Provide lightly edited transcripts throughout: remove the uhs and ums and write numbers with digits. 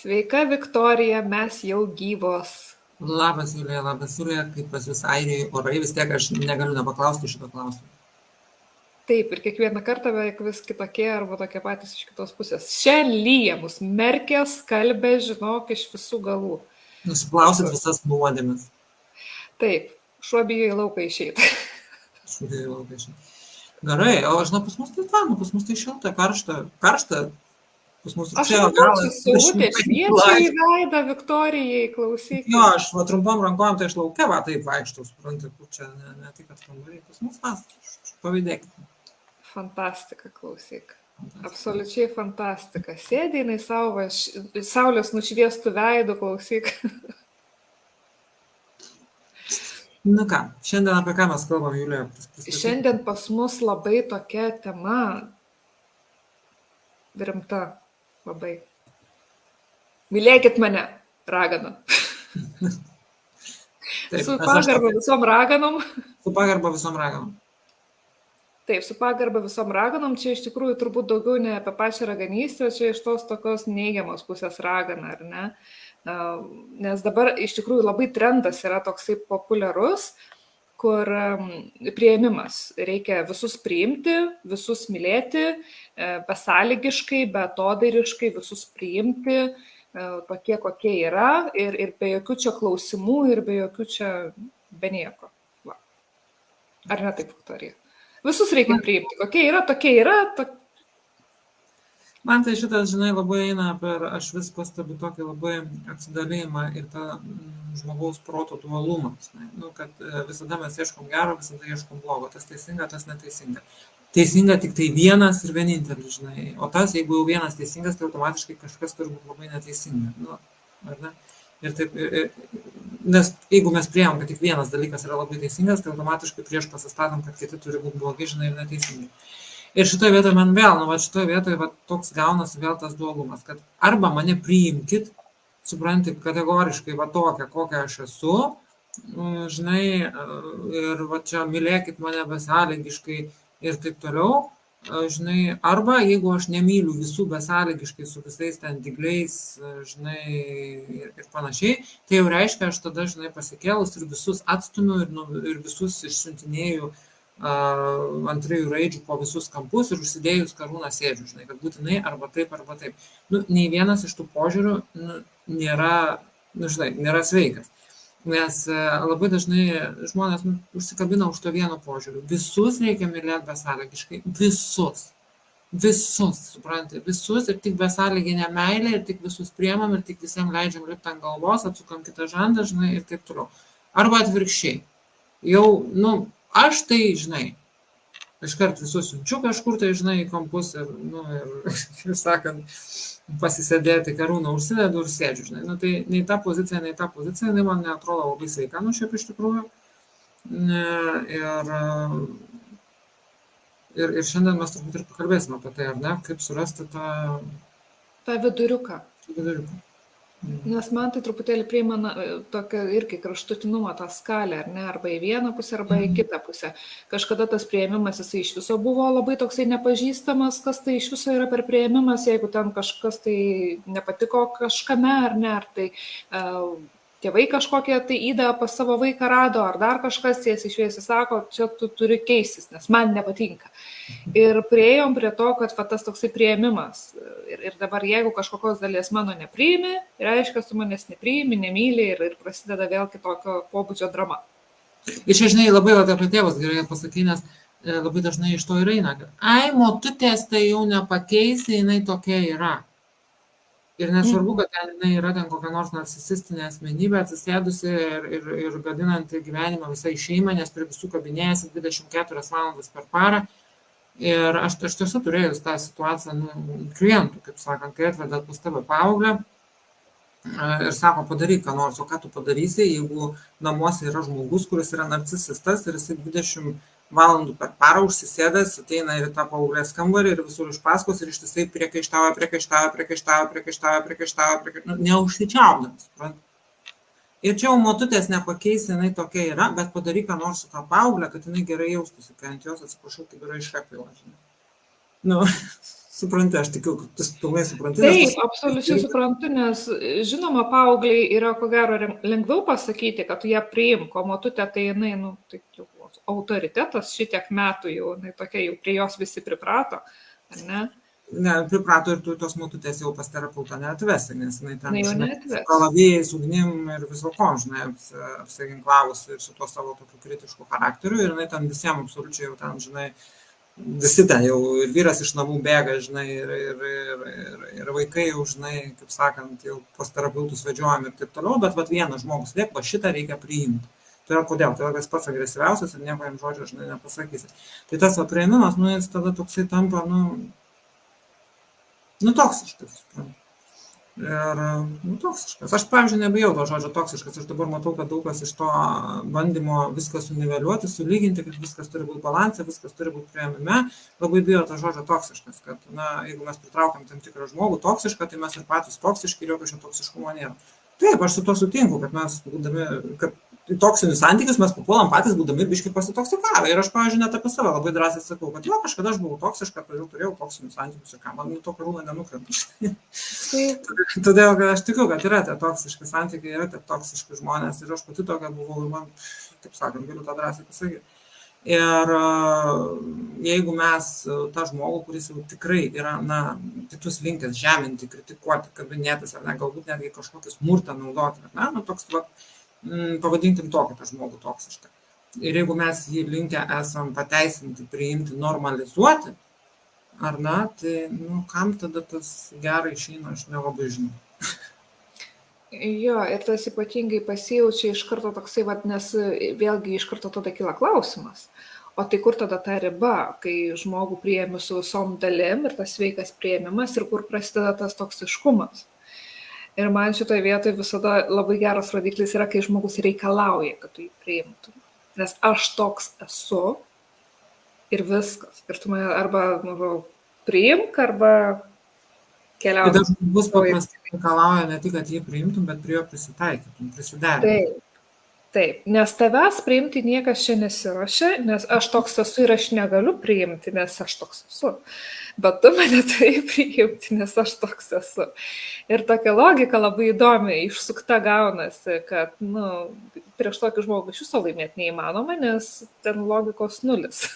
Sveika, Viktorija, mes jau gyvos. Labas, Julija, kaip pas jūs Airijoje orai, vis tiek aš negaliu nepaklausti šito klausimo. Taip, ir kiekvieną kartą beveik vis kitokie arba tokie patys iš kitos pusės. Šiandien lyja mus, merkė, skalbė, žinok, iš visų galų. Nusiplausit visas nuodėmes. Taip, šuo bijo į lauką išeiti. Gerai, o žinau, pas mus tai fanu, pas mus tai šilta, karšta, pas mus Aš rugsėjo matau, galas. saulutė šviečia į veidą Viktorijai, klausyk. Jo, aš va trumpom rankom, tai aš lauke va taip vaikštau, suprantu, kur čia ne tik atkambarį, pas mus pavydėkite. Fantastika, klausyk. Absoliučiai fantastika. Sėdė jinai saulės nušviestų veidų, klausyk. Nu ką, šiandien apie ką mes kalbam, Julija? Šiandien pas mus labai tokia tema rimta, labai. Mylėkit mane, ragana. Su pagarba visom raganom. Su pagarba visom raganom. Taip, su pagarba visom raganom, čia iš tikrųjų turbūt daugiau ne apie pačią raganystę, čia iš tos tokios neigiamos pusės ragana, ar ne? Nes dabar iš tikrųjų labai trendas yra toksai populiarus, kur priėmimas. Reikia visus priimti, visus mylėti, besąlygiškai, beatodairiškai visus priimti, tokie kokie yra ir be jokių čia klausimų ir be jokių čia be nieko. Va. Ar ne taip, Viktorija? Visus reikia priimti. Kokie yra, tokie yra. Man tai šitas, žinai, labai eina aš vis pastebiu tokį labai atsidalėjimą ir tą žmogaus proto dualumą. Nu, kad visada mes ieškom gero, visada ieškom blogo. Tas teisinga, tas neteisinga. Teisinga tik tai vienas ir vienintelis, žinai. O tas, jeigu jau vienas teisingas, tai automatiškai kažkas turi būti labai neteisinga. Nu, ar ne? Ir taip, nes jeigu mes priėjom, kad tik vienas dalykas yra labai teisingas, tai automatiškai prieš pasistatom, kad kiti turi būti blogi, žinai, ir neteisingi. Ir šitoje vietoje man vėl, šitoje vietoje toks gaunasi vėl tas dualumas, kad arba mane priimkit, supranti, kategoriškai tokią, kokią aš esu, žinai, ir čia mylėkit mane besąlygiškai ir taip toliau, žinai, arba jeigu aš nemyliu visų besąlygiškai su visais ten dygliais, žinai, ir panašiai, tai jau reiškia, aš tada, žinai, pasikėlus ir visus atstumiu ir visus išsiuntinėju ant 3 raidžių po visus kampus ir užsidėjus karūną sėdžiu, žinai, kad būtinai arba taip, arba taip. Nu, nei vienas iš tų požiūrių nėra, žinai, nėra sveikas. Nes labai dažnai žmonės užsikabina už to vieno požiūrių. Visus reikia mylėti besąlygiškai. Visus, supranti, visus ir tik besąlyginė meilė ir tik visus priemam ir tik visiems leidžiam lipti ant galvos, atsukam kitą žandą, žinai, ir taip toliau. Arba atvirkščiai. Jau, aš tai, žinai, iškart visus siunčiu kažkur tai, žinai, į kampus ir, ir sakant, pasisėdėti karūną užsidedu ir sėdžiu, žinai. Tai nei ta pozicija, jinai man neatrodo labai sveika, šiaip iš tikrųjų. Ir šiandien mes turbūt ir pakalbėsime apie tai, ar ne, kaip surasti tą viduriuką. Nes man tai truputėlį priimana tokia irgi kraštutinumą tą skalę, ar ne, arba į vieną pusę, arba į kitą pusę. Kažkada tas priėmimas, jisai iš viso buvo labai toksai nepažįstamas, kas tai iš viso yra per priėmimas, jeigu ten kažkas tai nepatiko kažkame, ar ne, ar tai tėvai kažkokie tai įdą pas savo vaiką rado, ar dar kažkas tiesiai šviesiai sako, čia tu turi keistis, nes man nepatinka. Ir priėjom prie to, kad tas toksai priėmimas. Ir dabar jeigu kažkokios dalies mano nepriimi, reiškia, tu manęs nepriimi, nemyli ir prasideda vėl kitokio pobūdžio drama. Ir čia, žinai, labai apie tėvus gerai pasakai, nes labai dažnai iš to ir eina, kad motutės tai jau nepakeisi, jinai tokia yra. Ir nesvarbu, kad jinai yra ten kokia nors narcisistinė asmenybė atsisėdusi ir gadinanti gyvenimą visai šeimą, nes prie visų kabinėjasi 24 valandas per parą. Ir aš tiesiog turėjau tą situaciją klientų, kaip sakant, kai atveda pas tave paauglę ir sako, padaryk ką nors, o ką tu padarysi, jeigu namuose yra žmogus, kuris yra narcisistas ir jisai 20 valandų per parą užsisėdęs, ateina ir į tą paauglės kambarį ir visur iš paskos ir ištisai priekaištauja, neužsičiaupdamas, supranti. Ir čia jau motutės nepakeis, jinai tokia yra, bet padaryk ką nors su tą paauglę, kad jinai gerai jaustųsi, kai ant jos, atsiprašau, kaip yra išrapila, žinai. supranti, aš tikiu, kad tu pilnai supranti. Taip, absoliučiai suprantu, nes žinoma, paaugliai yra ko gero lengviau pasakyti, kad tu ją priimk, o motutė tai jinai, nu, tai jau autoritetas šitiek metų jau, jinai tokia jau prie jos visi priprato, ar ne? Ne, priprato ir tu tos motutės jau pas terapeutą neatvesi, nes jinai ten, Jau žinai, neatves. kalavijais, ugnim ir visokom, žinai, apsiginklavusi ir su tuo savo tokiu kritišku charakteriu ir jinai ten visiems absoliučiai jau ten, žinai, visi ten jau ir vyras iš namų bėga, žinai, ir vaikai jau, žinai, kaip sakant, jau pas terapeutus vedžiojami ir taip toliau, bet vat vienas žmogus liek, va šitą reikia priimti. Tai yra kodėl? Tai yra jis pats agresyviausias ir nieko jam žodžio, žinai, nepasakysi. Tai tas va priėmimas, nu, jis tada toksai tampa, nu, toksiškas. Ir, nu, toksiškas. Aš, pavyzdžiui, nebijau to žodžio toksiškas. Aš dabar matau, kad daug kas iš to bandymo viską suniveliuoti, sulyginti, kad viskas turi būti balansė, viskas turi būti priėmime. Labai bijo to žodžio toksiškas, kad, na, jeigu mes pritraukiam tam tikrą žmogų toksišką, tai mes ir patys toksiški ir jokio šio toksiškumo nėra. Taip, aš su to sutinku, kad mes, būdami, kad į toksinius santykius mes papuolam patys, būdami biškai pasitoksikavę. Ir aš, pavyzdžiui, net apie save labai drąsiai sakau, kad jo, kažkada aš buvau toksiška, todėl turėjau toksinius santykius ir ką, man to karūną nenukrenta. Todėl, kad aš tikiu, kad yra tie toksiški santykiai, yra tie toksiški žmonės ir aš pati tokia buvau ir man, taip sakant, galiu tą drąsiai pasakyti. Ir jeigu mes tą žmogų, kuris jau tikrai yra, na, kitus linkęs žeminti, kritikuoti, kabinėtis, ar ne, galbūt netgi kažkokį smurtą naudoti, ar ne, nu, toks, va, pavadinkim tokį tą žmogų toksišką. Ir jeigu mes jį linkę esam pateisinti, priimti, normalizuoti, ar ne, tai, nu, kam tada tas gerai išeina, aš nelabai žinau. Jo, ir tas ypatingai pasijaučia iš karto toksai, nes vėlgi iš karto tada kyla klausimas. O tai kur tada ta riba, kai žmogų priėmi su visom dalim ir tas sveikas priėmimas ir kur prasideda tas toksiškumas. Ir man šitoje vietoje visada labai geras rodiklis yra, kai žmogus reikalauja, kad tu jį priimtum. Nes aš toks esu ir viskas. Ir tu mane arba priimk, arba keliauti. Tai žmogus paprastai reikalauja ne tik, kad jį priimtum, bet prie jo prisitaikytum, prisiderintum. Taip, nes tavęs priimti niekas čia nesiruošia, nes aš toks esu ir aš negaliu priimti, nes aš toks esu. Bet tu mane turi priimti, nes aš toks esu. Ir tokia logika labai įdomi, išsukta gaunasi, kad, nu, prieš tokį žmogų iš viso laimėti neįmanoma, nes ten logikos nulis.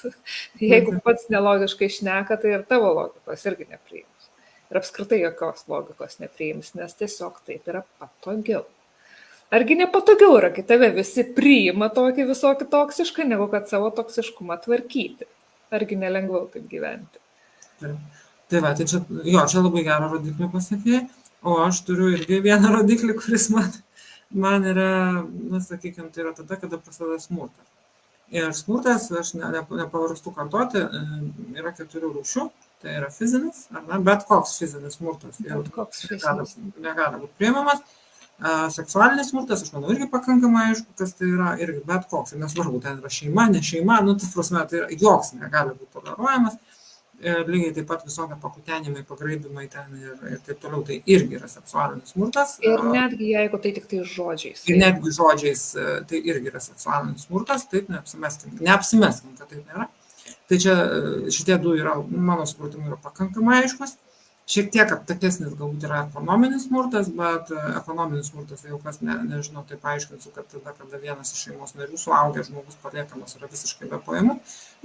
Jeigu pats nelogiškai šneka, tai ir tavo logikos irgi nepriims. Ir apskritai jokios logikos nepriims, nes tiesiog taip yra patogiau. Argi nepatogiau yra, kai tave visi priima tokį visokį toksišką, negu kad savo toksiškumą tvarkyti? Argi nelengviau taip gyventi? Tai va, tai čia, jo, čia labai gerą rodiklį pasakė, o aš turiu irgi vieną rodiklį, kuris man yra, na, sakykime, tai yra tada, kada prasideda smurtas. Ir smurtas, aš nepavarstu kartoti, yra 4 rūšių. Tai yra fizinis, ar ne, bet koks fizinis smurtas. Negali būti priimamas. Seksualinis smurtas, aš manau, irgi pakankamai aišku, kas tai yra, irgi bet koks. Ir nesvarbu, ten yra šeima, ne šeima, nu, tai prasme, tai yra joks negali būti toleruojamas. Ir lygiai taip pat visokie pakutenimai, pagraibimai ten ir taip toliau, tai irgi yra seksualinis smurtas. Ir netgi jeigu tai tik tai žodžiais. Ir netgi žodžiais, tai irgi yra seksualinis smurtas, taip neapsimeskim, kad taip nėra. Tai čia šitie du yra, mano supratimu, yra pakankamai aiškus. Šiek tiek aptakesnis galbūt yra ekonominis smurtas, bet ekonominis smurtas, jau kas nežinau, tai paaiškinsiu, kad tada, kada vienas iš šeimos narių suaugęs žmogus paliekamas yra visiškai be pajamų.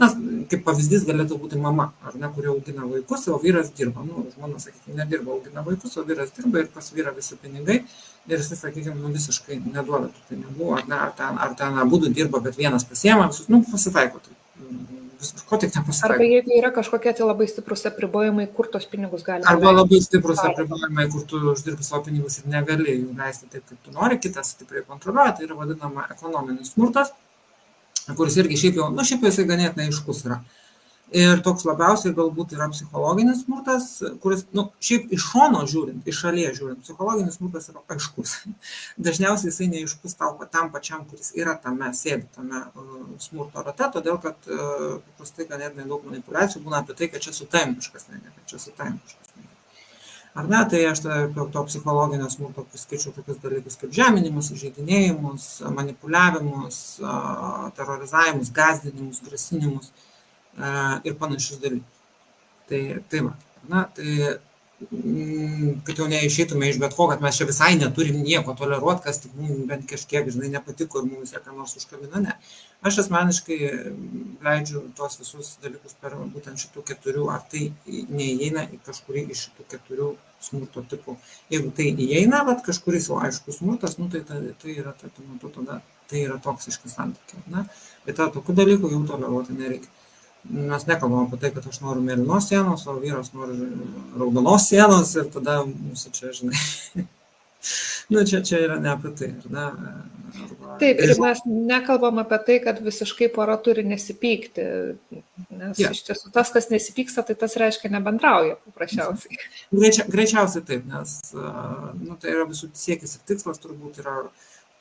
Nes kaip pavyzdys galėtų būti mama, ar ne, kuri augina vaikus, o vyras dirba. Nu, žmona, sakykime, nedirba, augina vaikus, o vyras dirba ir pas vyrą visi pinigai. Ir jis, sakykime, visiškai neduoda tų pinigų, ar ne, ar ten abudu dirba, bet vienas pasiema visus, nu, pasitaiko. Ko tik nepasitaiko. Arba jeigu yra kažkokie tai labai stiprus apribojimai, kur tos pinigus gali. Arba labai stiprus apribojimai, kur tu uždirbi savo pinigus ir negali jų leisti taip, kaip tu nori, kitas stipriai kontroliuoja, tai yra vadinama ekonominis smurtas, kuris irgi šiaip jau jisai ganėtinai aiškus yra. Ir toks labiausiai galbūt yra psichologinis smurtas, kuris, šiaip iš šono žiūrint, iš šalies žiūrint, psichologinis smurtas yra aiškus. Dažniausiai jisai neaiškus tam pačiam, kuris yra sėdi tame smurto rate, todėl kad paprastai ganėtinai daug manipulacijų būna apie tai, kad čia su tavim kažkas neveikia. Ar ne, tai aš to psichologinio smurto priskaičiau tokius dalykus kaip žeminimus, įžeidinėjimus, manipuliavimus, terorizavimus, gąsdinimus, grasinimus ir panašius dalykus. Tai va, Na, tai kad jau neišeitume iš bet ko, kad mes čia visai neturim nieko toleruoti, kas tik mums bent kažkiek, žinai, nepatiko ir mums ką nors užkabina, ne. Aš asmeniškai leidžiu tuos visus dalykus per būtent šitų 4, ar tai neįeina į kažkurį iš šitų 4 smurto tipų. Jeigu tai įeina, bet kažkuris jau aiškus smurtas, nu, tai yra, tada tai yra toksiški santykiai, ne. Bet tokių dalykų jau toleruoti nereikia. Mes nekalbam apie tai, kad aš noriu mėlynos sienos, o vyras nori raudonos sienos ir tada mūsų čia, žinai, nu, čia yra ne apie tai, ar ne? Taip, ir mes nekalbam apie tai, kad visiškai pora turi nesipykti, nes iš tiesų tas, kas nesipyksta, tai tas reiškia nebendrauja paprasčiausiai. Greičiausiai taip, nes nu, tai yra visų siekis ir tikslas turbūt yra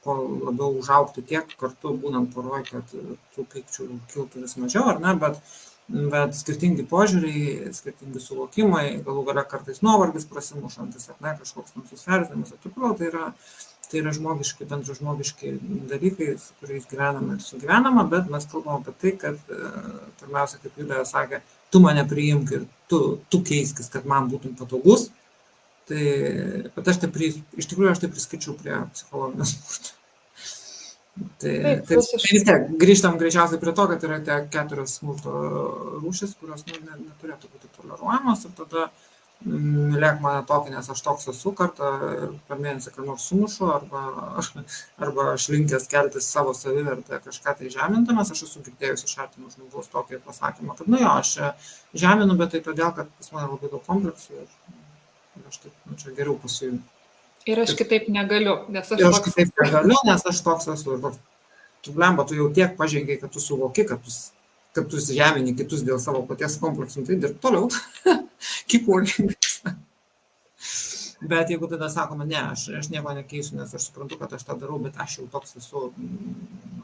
kuo labiau užaugti tiek kartu būnant poroj, kad tų pykčių kiltų vis mažiau, ar ne, bet skirtingi požiūriai, skirtingi suvokimai, galų gale kartais nuovargis prasimušantis, ar ne, kažkoks susierzinimas, ir taip toliau, tai yra žmogiški, bendražmogiški dalykai, su kuriais gyvename ir sugyvenama, bet mes kalbam apie tai, kad pirmiausia, kaip Julija sakė, tu mane priimk ir tu keiskis, kad man būtum patogus. Tai, bet iš tikrųjų aš tai priskaičiau prie psichologinio smurto. Tai vis tiek grįžtam greičiausiai prie to, kad yra tie 4 smurto rūšis, kurios neturėtų būti toleruojamos ir tada mylėk mane tokį, nes aš toks esu, kartą per mėnesį ką nors sumušu arba aš linkęs keltis savo savivertę kažką tai žemindamas, aš esu girdėjus iš artimo žmogaus tokį pasakymą, kad nu jo, aš žeminu, bet tai todėl, kad pas mane labai daug kompleksų ir aš taip, nu, čia geriau pasijūriu. Ir aš kitaip negaliu, nes aš toks esu. Tu blemba, tu jau tiek pažengiai, kad tu suvoki, kad tu žemini kitus dėl savo paties kompleksų, tai dirb toliau. Keep working. Bet jeigu tada sakoma, ne, aš nieko nekeisiu, nes aš suprantu, kad aš tą darau, bet aš jau toks esu,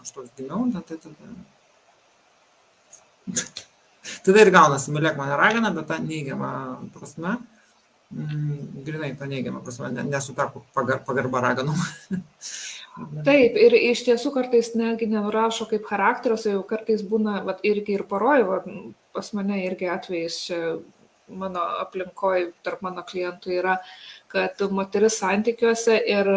aš toks gimiau, tai tada ir gaunasi, mylėk mane ragina, bet tą neigiamą prasme. Grinai tą neigiamą prasme, nesutapo pagarba raganom. Taip, ir iš tiesų kartais netgi nenurašo kaip charakterio, jau kartais būna irgi ir poroj, pas mane irgi atvejais mano aplinkoje tarp mano klientų yra, kad moteris santykiuose ir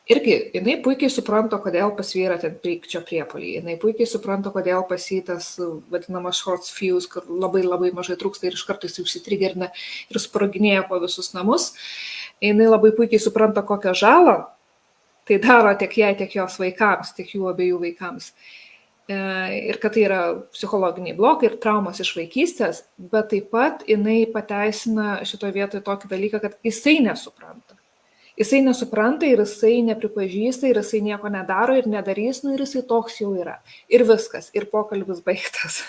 irgi jinai puikiai supranta, kodėl pas vyrą ten pykčio priepuoliai, jinai puikiai supranta, kodėl pas jį tas vadinamas short fuse, kur labai labai mažai trūksta ir iš karto jis užsitrigerina ir sproginėja po visus namus. Jinai labai puikiai supranta, kokią žalą tai daro tiek jai, tiek jos vaikams, tiek jų abiejų vaikams. Ir kad tai yra psichologiniai blokai ir traumos iš vaikystės, bet taip pat jinai pateisina šitoje vietoje tokį dalyką, kad jisai nesupranta. Jisai nesupranta ir jisai nepripažįsta ir jisai nieko nedaro ir nedarys, nu ir jisai toks jau yra. Ir viskas, ir pokalbis baigtas.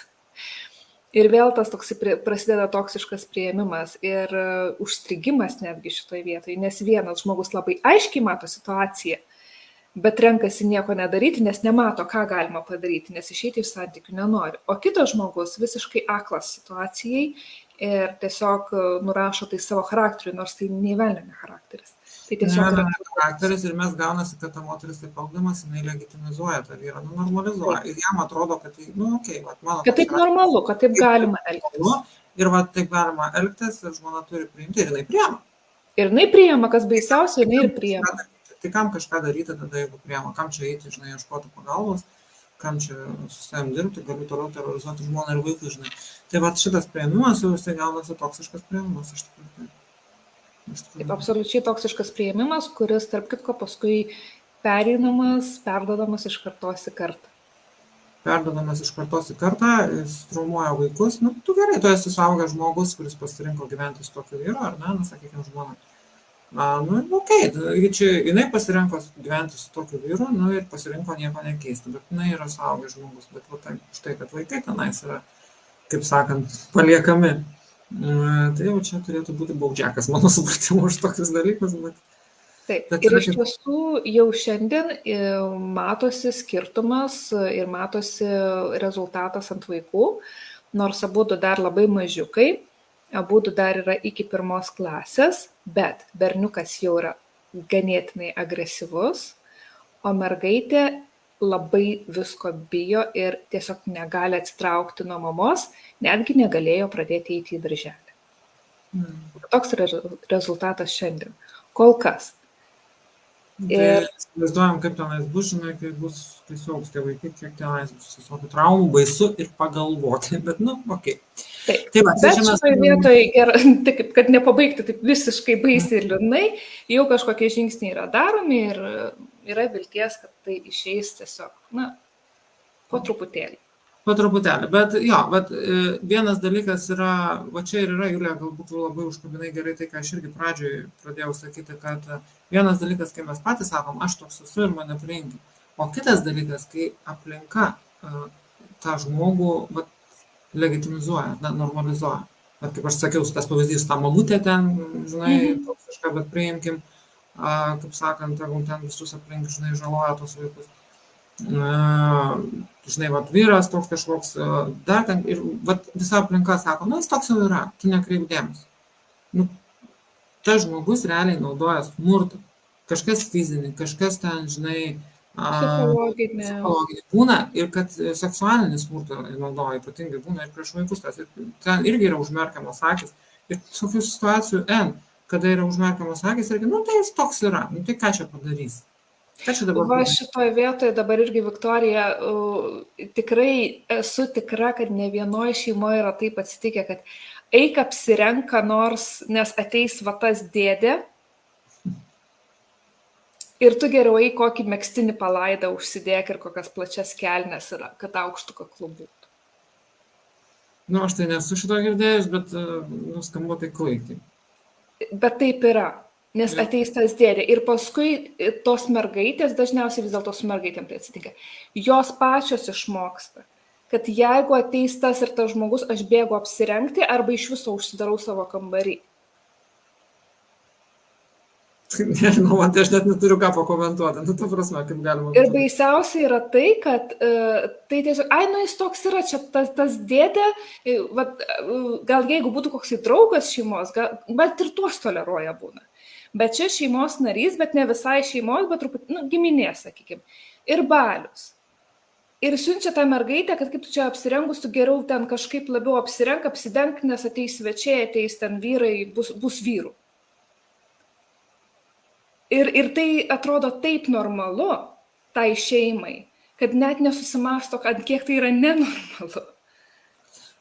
Ir vėl tas toks prasideda toksiškas priėmimas ir užstrigimas netgi šitoje vietoje, nes vienas žmogus labai aiškiai mato situaciją, bet renkasi nieko nedaryti, nes nemato, ką galima padaryti, nes išeiti iš santykių nenori. O kitas žmogus visiškai aklas situacijai ir tiesiog nurašo tai savo charakteriui, nors tai neįvelnėme charakteris. Tai tiesiog yra charakteris ir mes gaunasi, kad ta moteris taip elgdamas, jinai legitimizuoja tą vyrą, normalizuoja. Ir jam atrodo, kad tai, okei, mano... Kad taip normalu, kad taip galima elgtis. Ir taip galima elgtis ir žmona turi priimti ir jinai priima. Ir jinai priima, kas baisiausia, jinai ir priima. Tai kam kažką daryti tada, jeigu priima, kam čia eiti, žinai, ieškoti pagalbos, kam čia su savim dirbti, galiu toliau terorizuoti žmoną ir vaikus, žinai. Tai šitas priėmimas jau jisai gaunasi toksiškas priėmimas, aš tikrųjų. Taip, absoliučiai toksiškas priėmimas, kuris, tarp kitko, paskui perduodamas iš kartos į kartą. Perduodamas iš kartos į kartą, jis traumuoja vaikus. Nu, tu gerai, tu esi suaugęs žmogus, kuris pasirinko gyventi su tokiu vyru, ar ne, sakykime, žmona. Jinai pasirinko gyventi su tokiu vyru, ir pasirinko nieko nekeisti, bet jinai yra suaugęs žmogus, bet štai, kad vaikai tenais yra, kaip sakant, paliekami. Tai jau čia turėtų būti baudžiakas, mano supratimu, už tokius dalykus. Taip, ir iš tiesų jau šiandien matosi skirtumas ir matosi rezultatas ant vaikų, nors abudu dar labai mažiukai, abudu dar yra iki 1 klasės, bet berniukas jau yra ganėtinai agresyvus, o mergaitė labai visko bijo ir tiesiog negali atsitraukti nuo mamos, netgi negalėjo pradėti eiti į darželį. Toks yra rezultatas šiandien. Kol kas. Tai įsivaizduojam, kaip tenais bus, žinai, kai suaugs tie vaikai, kiek tenais bus visokių traumų, baisu ir pagalvoti, bet, okei. Taip, Tai va, bet šitoje vietoje, kad nepabaigti taip visiškai baisiai ir liūdnai, jau kažkokie žingsniai yra daromi ir yra vilties, kad tai išeis tiesiog, po truputėlį. Po truputėlį, bet jo, vienas dalykas yra, va čia ir yra, Julija, galbūt labai užkabinai gerai tai, ką aš irgi pradžioj pradėjau sakyti, kad vienas dalykas, kai mes patys sakom, aš toks esu ir mane priimti, o kitas dalykas, kai aplinka tą žmogų legitimizuoja, normalizuoja. Bet kaip aš sakiau, tas pavyzdys, ta mamutė ten, žinai, toksiška, bet priimkim, kaip sakant, jeigu ten visus aplink, žinai, žaloja tos vaikus. Žinai, vyras toks kažkoks, dar ten, ir visa aplinka sako, jis toks jau yra, tu nekreip dėmesio. Tas žmogus realiai naudoja smurtą. Kažkas fizinį, kažkas ten, žinai, psichologinį būna ir kad seksualinį smurtą naudoja, ypatingai būna ir prieš vaikus tas. Ten irgi yra užmerkiamos akys. Ir tokių situacijų kada yra užmerkiamos akys, irgi, tai jis toks yra, tai ką čia padarys? Va šitoje vietoje dabar irgi, Viktorija, tikrai esu tikra, kad ne vienoje šeimoje yra taip atsitikę, kad eik apsirenka nors, nes ateis tas dėdė ir tu geriau eik kokį megztinį palaidą užsidėk ir kokias plačias kelnes yra, kad aukštų kaklu būtų. Aš tai nesu šito girdėjus, bet skamba tai klaikiai. Bet taip yra. Nes ateis tas dėdė ir paskui tos mergaitės, dažniausiai vis dėlto su mergaitėm tai atsitinka, jos pačios išmoksta, kad jeigu ateis tas ir tas žmogus, aš bėgu apsirengti arba iš viso užsidarau savo kambarį. Nežinau, tai aš net neturiu ką pakomentuoti, tu prasme, kaip galima. Ir baisiausia yra tai, kad tai tiesiog, jis toks yra, čia tas dėdė, gal jeigu būtų koksai draugas šeimos, bet ir tuos toleruoja būna. Bet čia šeimos narys, bet ne visai šeimos, bet truputį, giminės, sakykime. Ir balius. Ir siunčia tą mergaitę, kad kaip tu čia apsirengus, tu geriau ten kažkaip labiau apsidenk, nes ateis svečiai, ateis ten vyrai, bus vyrų. Ir tai atrodo taip normalu tai šeimai, kad net nesusimasto, kad kiek tai yra nenormalu.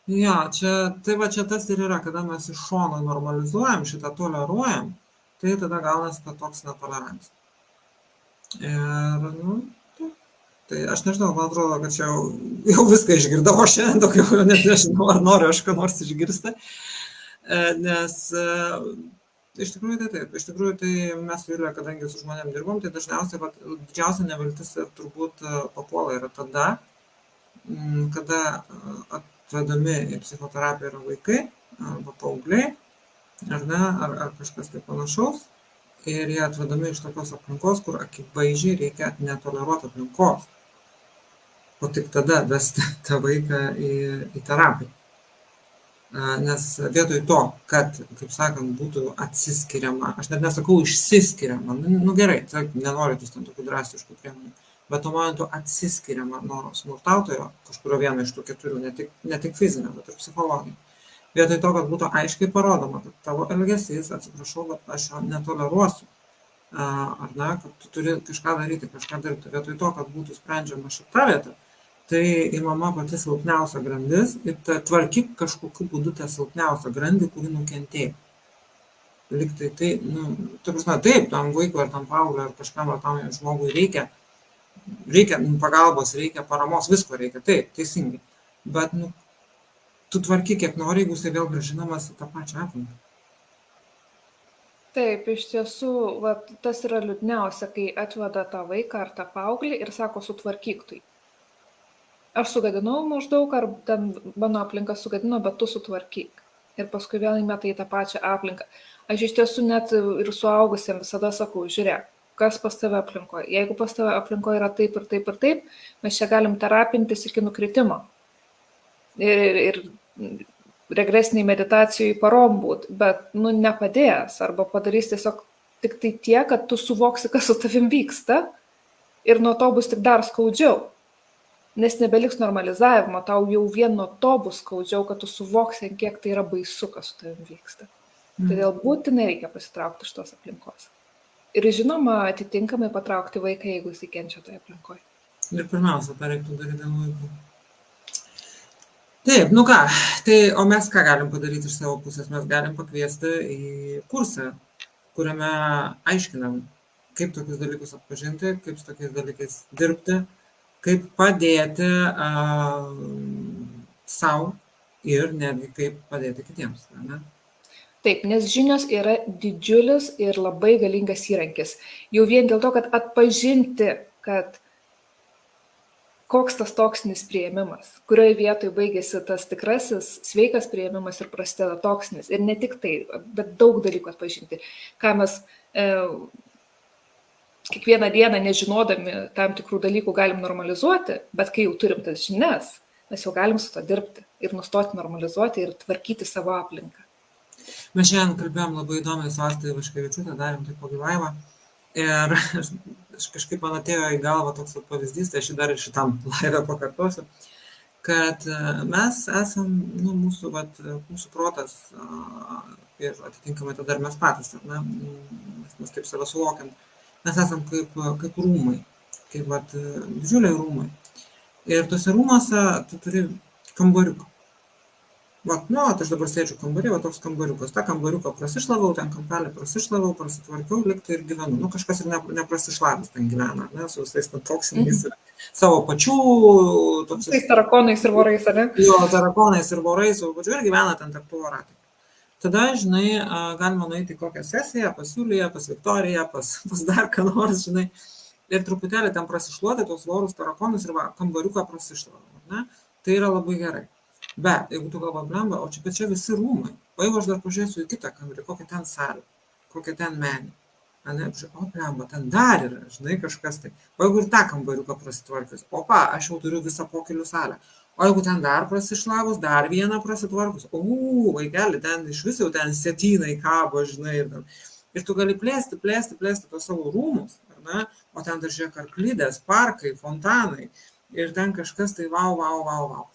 Ja, čia tas ir yra, kada mes iš šono normalizuojam šitą, toleruojam, tai tada gaunasi ta toksinė tolerancija. Ir, tai aš nežinau, man atrodo, kad čia jau viską išgirdau, aš šiandien daugiau net nežinau, ar noriu aš ką nors išgirsti, nes iš tikrųjų tai taip, tai mes su Julija, kadangi su žmonėm dirbom, tai dažniausiai didžiausia neviltis turbūt papuola yra tada, kada atvedami į psichoterapiją yra vaikai arba paaugliai, ar kažkas tai panašaus, ir jie atvedami iš tokios aplinkos, kur akivaizdžiai reikia netoleruoti aplinkos, o tik tada vesti tą vaiką į terapiją. Nes vietoj to, kad, kaip sakant, būtų atsiskiriama, aš net nesakau išsiskiriama, gerai, nenoriu ten tokių drastiškų priemonių, bet tuo momentu atsiskiriama nuo smurtautojo, kažkurio vieno iš tų keturių, ne tik fizinio, bet ir psichologinio. Vietoj to, kad būtų aiškiai parodoma, kad tavo elgesys, atsiprašau, bet aš jo netoleruosiu, kad tu turi kažką daryti, kažką dirbti. Vietoj to, kad būtų sprendžiama šita vieta, tai įmama pati silpniausia grandis ir tvarkyk kažkokiu būdu tą silpniausią grandį, kuri nukentėjo. Liktai tai, taip, tam vaikui ar tam paaugliui ar kažkam ar tam žmogui reikia pagalbos, reikia paramos, visko reikia, taip, teisingai. Bet, tu tvarky kiek nori, jeigu jisai vėl grąžinamas į tą pačią aplinką. Taip, iš tiesų, tas yra liūdniausia, kai atveda tą vaiką ar tą paauglį ir sako, sutvarkyk tai. Aš sugadinau maždaug, ar ten mano aplinka sugadino, bet tu sutvarkyk. Ir paskui vėl įmeta į tą pačią aplinką. Aš iš tiesų net ir suaugusiems visada sakau, žiūrėk, kas pas tave aplinkoje. Jeigu pas tave aplinkoje yra taip ir taip ir taip, mes čia galim terapintis iki nukritimo. Ir regresiniai meditacijai parom būt, bet nepadės arba padarys tiesiog tik tai tiek, kad tu suvoksi, kas su tavim vyksta ir nuo to bus tik dar skaudžiau. Nes nebeliks normalizavimo, tau jau vien nuo to bus skaudžiau, kad tu suvoksi, kiek tai yra baisu, kas su tavim vyksta. Todėl būtinai reikia pasitraukti iš tos aplinkos. Ir žinoma, atitinkamai patraukti vaiką, jeigu jis kenčia toje aplinkoje. Ir pirmiausia, tą reiktų daryti dėl vaikų. Taip, nu ką, tai, o mes ką galim padaryti iš savo pusės? Mes galim pakviesti į kursą, kuriame aiškinam, kaip tokius dalykus atpažinti, kaip su tokiais dalykais dirbti, kaip padėti savo ir netgi kaip padėti kitiems. Ne? Taip, nes žinios yra didžiulis ir labai galingas įrankis. Jau vien dėl to, kad atpažinti, kad koks tas toksinis priėmimas, kurioje vietoje baigėsi tas tikrasis sveikas priėmimas ir prasideda toksinis. Ir ne tik tai, bet daug dalykų atpažinti, ką mes kiekvieną dieną nežinodami tam tikrų dalykų galim normalizuoti, bet kai jau turim tas žinias, mes jau galim su to dirbti ir nustoti normalizuoti ir tvarkyti savo aplinką. Mes šiandien kalbėjom labai įdomiai su Asta Ivaškevičiūte, darėm tai po gyvavimą. Ir aš kažkaip man atėjo į galvą toks pavyzdys, tai aš jį dar ir šitam laivę pakartosiu, kad mes esam, mūsų protas ir atitinkamai tada ir mes patys, ne? Mes kaip save suvokiam, mes esam kaip rūmai, kaip didžiuliai rūmai. Ir tuose rūmuose tu turi kambariuką. Aš dabar sėdžiu kambarį, toks kambariukas. Ta kambariuką prasišlavau, ten kampelį prasišlavau, prasitvarkiau, liktai ir gyvenu. Kažkas ir neprasišlavęs ten gyvena, ne, su visais toksiniais ir savo pačių... Tais tarakonais ir vorais, ar ne? Jo, tarakonais ir vorais, savo pačių ir gyvena ten tarp tų voratų. Tada, žinai, galima nueiti į kokią sesiją, pas Juliją, pas Viktoriją, pas dar ką nors, žinai, ir truputėlį ten prasišluoti tos vorus, tarakonus ir kambariuką prasišlavau, ne? Tai yra labai gerai. Bet jeigu tu galva, blemba, o čia visi rūmai, o jeigu aš dar pažiūrėsiu į kitą kambarį, kokią ten salę, kokią ten menį, o blemba, ten dar yra, žinai, kažkas tai, o jeigu ir tą kambariuką prasitvarkius, aš jau turiu visą pokylių salę, o jeigu ten dar prasišlavus, dar vieną prasitvarkius, vaikeli, ten iš vis jau ten setynai kabo, žinai, ir tu gali plėsti tos savo rūmus, ne? O ten dar žiūrėk arklidės, parkai, fontanai, ir ten kažkas tai vau.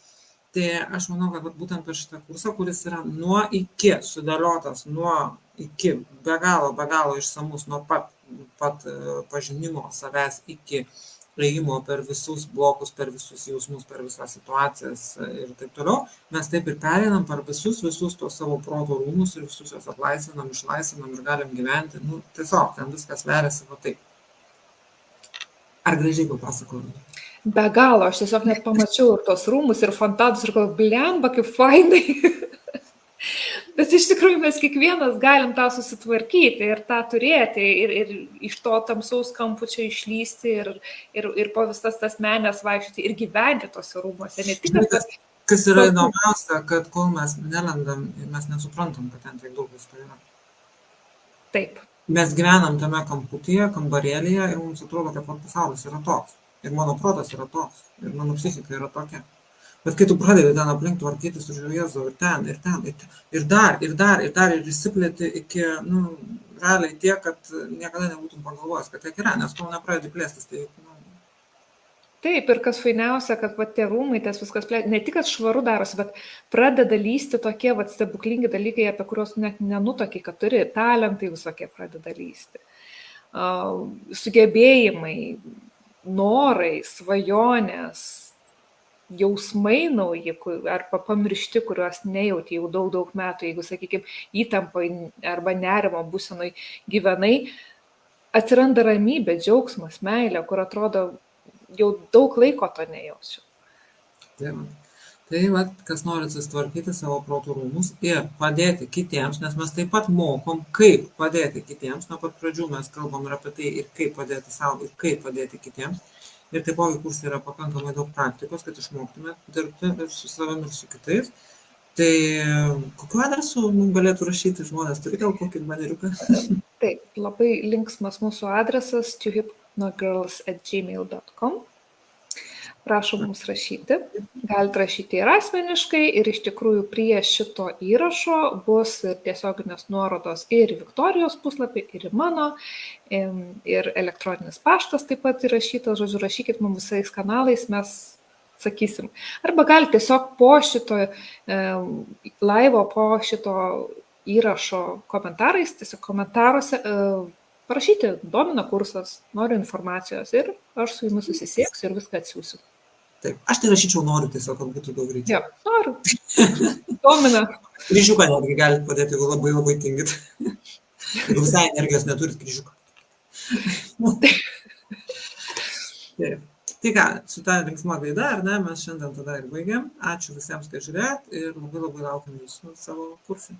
Tai aš manau, kad būtent per šitą kursą, kuris yra nuo iki sudėliotas, nuo iki be galo išsamus, nuo pat pažinimo savęs iki ėjimo per visus blokus, per visus jausmus, per visas situacijas ir taip toliau, mes taip ir pereinam per visus tos savo proto rūmus ir visus juos atlaisvinam, išlaisvinam ir galim gyventi. Tiesiog ten viskas veriasi va taip. Ar gražiai papasakojau? Be galo, aš tiesiog net pamačiau ir tos rūmus, ir fontanus, ir blemba, kaip fainai. Bet iš tikrųjų mes kiekvienas galim tą susitvarkyti ir tą turėti, ir iš to tamsaus kampučio išlysti, ir po visas tas menės vaikščioti, ir gyventi tose rūmuose. Ne tik, kas yra įdomiausia, kad kol mes nelendam, mes nesuprantam, kad ten tiek daug visko yra. Taip. Mes gyvenam tame kamputyje, kambarėlyje ir mums atrodo, kad pasaulis yra toks. Ir mano protas yra toks, ir mano psichika yra tokia. Bet kai tu pradedi ten aplink tvarkytis, tu žiūrėjau, Jėzau, ir dar, ir įsiplėti iki, realiai tiek, kad niekada nebūtum pagalvojęs, kad tiek yra, nes kol nepradedi plėstis, tai... Taip, ir kas fainiausia, kad tie rūmai, tas viskas plėsti, ne tik, kad švaru darosi, bet pradeda lysti tokie stebuklingi dalykai, apie kuriuos net nenutokiai, kad turi, talentai visokie pradeda lysti. Sugebėjimai, norai, svajonės, jausmai nauji, arba pamiršti, kuriuos nejauti jau daug metų, jeigu, sakykime, įtampai arba nerimo būsenoj gyvenai, atsiranda ramybė, džiaugsmas, meilė, kur atrodo jau daug laiko to nejaučiu. Tai kas nori susitvarkyti savo proto rūmus ir padėti kitiems, nes mes taip pat mokom, kaip padėti kitiems, nuo pat pradžių mes kalbam ir apie tai, ir kaip padėti savo, ir kaip padėti kitiems. Ir taipogi kursai yra pakankamai daug praktikos, kad išmoktume dirbti ir su savimi, ir su kitais. Tai kokiu adresu mums galėtų rašyti žmonės? Turi gal kokį baneriuką? Taip, labai linksmas mūsų adresas tohypnogirls@gmail.com. Prašom mums rašyti. Galite rašyti ir asmeniškai, ir iš tikrųjų prie šito įrašo bus tiesioginės nuorodos ir Viktorijos puslapį, ir mano, ir elektroninis paštas taip pat įrašytas. Žodžiu, rašykit mums visais kanalais, mes sakysim. Arba galite tiesiog po šito laivo, po šito įrašo komentarais, tiesiog komentaruose parašyti, domina kursas, noriu informacijos ir aš su jumis susisieksiu ir viską atsiųsiu. Taip, aš tai rašyčiau noriu tiesiog, kad būtų daug greičiau. Ja, noriu. Domina. Kryžiuką netgi galite padėti, jeigu labai labai tingit. Jeigu visai energijos neturit kryžiuką. Taip. Tai ką, su tą linksma gaida, ar ne, mes šiandien tada ir baigiam. Ačiū visiems, kad žiūrėt ir labai labai laukiam jūsų savo kursą.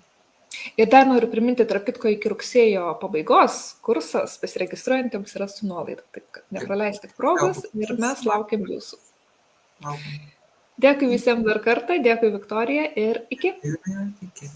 Ir dar noriu priminti, tarp kitko, iki rugsėjo pabaigos kursas besiregistruojantiems yra su nuolaida. Taip, kad nepraleiskit progos ir mes laukiam jūsų. Laukiam. Dėkui visiems dar kartą, dėkui Viktorija ir iki. Ir iki.